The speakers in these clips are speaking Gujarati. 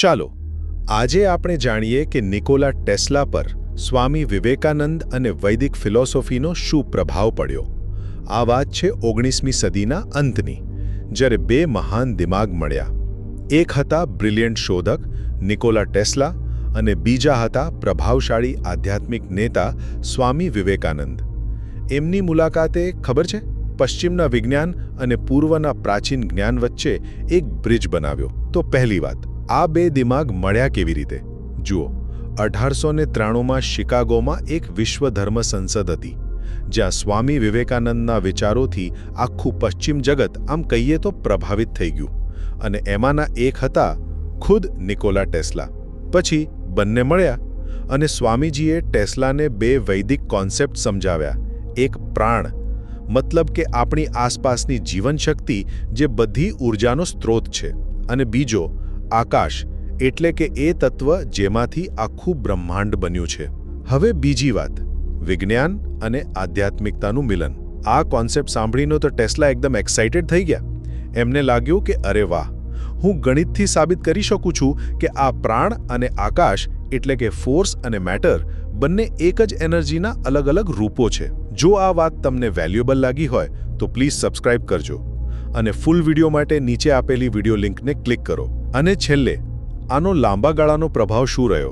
ચાલો આજે આપણે જાણીએ કે નિકોલા ટેસ્લા પર સ્વામી વિવેકાનંદ અને વૈદિક ફિલોસોફીનો શું પ્રભાવ પડ્યો। આ વાત છે 19મી સદીના અંતની, જ્યારે બે મહાન દિમાગ મળ્યા। એક હતા બ્રિલિયન્ટ શોધક નિકોલા ટેસ્લા અને બીજા હતા પ્રભાવશાળી આધ્યાત્મિક નેતા સ્વામી વિવેકાનંદ। એમની મુલાકાતે ખબર છે પશ્ચિમના વિજ્ઞાન અને પૂર્વના પ્રાચીન જ્ઞાન વચ્ચે એક બ્રિજ બનાવ્યો। તો પહેલી વાત, આ બે દિમાગ મળ્યા કેવી રીતે? જુઓ, 1893માં શિકાગોમાં એક વિશ્વ ધર્મ સંસદ હતી, જ્યાં સ્વામી વિવેકાનંદના વિચારોથી આખું પશ્ચિમ જગત આમ કહીએ તો પ્રભાવિત થઈ ગયું, અને એમાંના એક હતા ખુદ નિકોલા ટેસ્લા। પછી બંને મળ્યા અને સ્વામીજીએ ટેસ્લાને બે વૈદિક કોન્સેપ્ટ સમજાવ્યા। એક પ્રાણ, મતલબ કે આપણી આસપાસની જીવનશક્તિ જે બધી ઊર્જાનો સ્ત્રોત છે, અને બીજો આકાશ, એટલે કે એ તત્વ જેમાંથી આખું બ્રહ્માંડ બન્યું છે। હવે બીજી વાત, વિજ્ઞાન અને આધ્યાત્મિકતાનું મિલન। આ કોન્સેપ્ટ સાંભળીને તો ટેસ્લા એકદમ એક્સાઇટેડ થઈ ગયા। એમને લાગ્યું કે અરે વાહ, હું ગણિતથી સાબિત કરી શકું છું કે આ પ્રાણ અને આકાશ એટલે કે ફોર્સ અને મેટર બંને એક જ એનર્જીના અલગ અલગ રૂપો છે। જો આ વાત તમને વેલ્યુએબલ લાગી હોય તો પ્લીઝ સબસ્ક્રાઇબ કરજો, અને ફૂલ વિડીયો માટે નીચે આપેલી વિડીયો લિંકને ક્લિક કરો। અને છેલ્લે, આનો લાંબા ગાળાનો પ્રભાવ શું રહ્યો?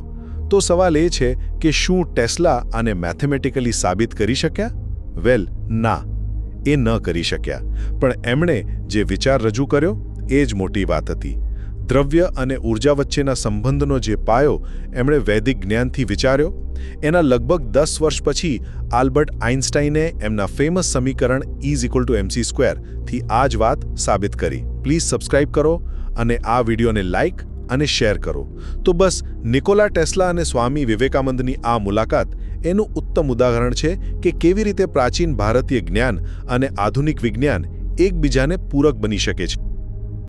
તો સવાલ એ છે કે શું ટેસ્લા આને મેથેમેટિકલી સાબિત કરી શક્યા? વેલ, ના, એ ન કરી શક્યા, પણ એમણે જે વિચાર રજૂ કર્યો એ જ મોટી વાત હતી। દ્રવ્ય અને ઊર્જા વચ્ચેના સંબંધનો જે પાયો એમણે વૈદિક જ્ઞાનથી વિચાર્યો, એના લગભગ 10 વર્ષ પછી આલ્બર્ટ આઇન્સ્ટાઈને એમના ફેમસ સમીકરણ E=mc² થી આ જ વાત સાબિત કરી। પ્લીઝ સબસ્ક્રાઇબ કરો અને આ વિડીયોને લાઇક અને શેર કરો। તો બસ નિકોલા ટેસ્લા અને સ્વામી વિવેકાનંદની આ મુલાકાત એનું ઉત્તમ ઉદાહરણ છે કે કેવી રીતે પ્રાચીન ભારતીય જ્ઞાન અને આધુનિક વિજ્ઞાન એકબીજાને પૂરક બની શકે છે।